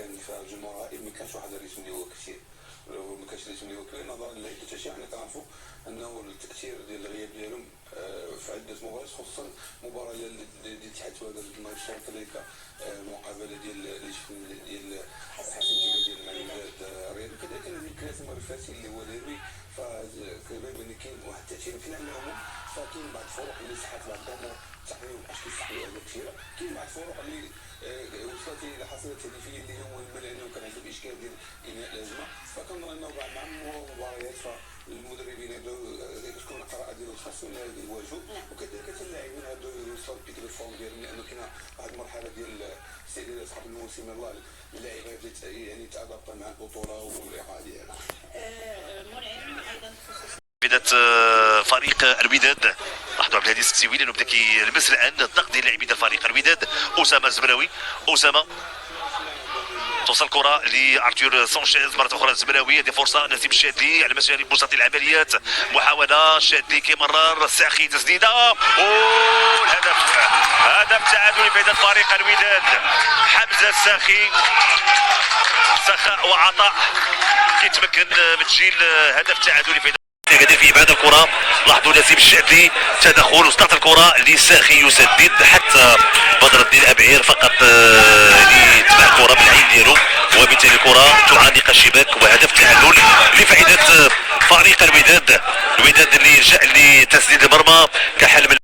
كان فالجمهور غائب، ما كانش واحد الريتم اللي هو كثير، ما كانش الريتم اللي هو كبير نظرا لعده اشياء. حنا كنعرفوا انه التاثير ديال الغياب ديالهم في عده مباريات، خصوصا المباراه ديال الاتحاد الوادر النهار الصوت اللي المقابله ديال حسن ديال المعلومات الرياضي، كذلك الكاس المرفاسي اللي هو ديربي. فكيبان بان كاين واحد التاثير في العموم. فكاين بعض الفروق اللي صحات بعض الامور التقنيه مابقاش كيصحوا اهداف كثيره، كاين بعض الفروق اللي وصلت الى حصيله هدفيه اللي هي مهمه لانه كان عندهم اشكال ديال انهاء الهجمه. فكنظن انه مع المباريات فالمدربين يبداو تكون القراءه ديالهم خاصهم يواجهوا، وكذلك حتى اللاعبين يبداو يوصلوا بيك دو فورم ديالهم، لانه كاينه واحد المرحله ديال استعداد اصحاب الموسم. الله اللاعب يبدا يعني يتادابط مع البطوله والايقاع ديالها. منعم ايضا خصوصا بدات فريق الوداد. لاحظوا عبد الهادي السكسيوي لانه بدا كيلمس الان الضغط ديال لاعبين الفريق الوداد. اسامه الزمراوي، اسامه توصل الكره لارتور سانشيز مره اخرى. الزمراوي هذه فرصه نسيب الشادلي على مسؤوليه بساط العمليات. محاوله الشادلي كيمرر الساخي تسديده والهدف. هدف تعادل لفائده فريق الوداد. حمزه الساخي سخاء وعطاء كيتمكن من تسجيل هدف تعادل لفائده. قاعدين في ابعاد الكره. لاحظوا نسيب الشعبي تدخل وسقط الكره لساخي يسدد حتى بدر الدين ابعير فقط يتبع الكره بالعين ديالو، وبالتالي الكره تعانق الشباك وهدف تعادل لفائده فريق الوداد. الوداد اللي جاء لتسديد المرمى كحل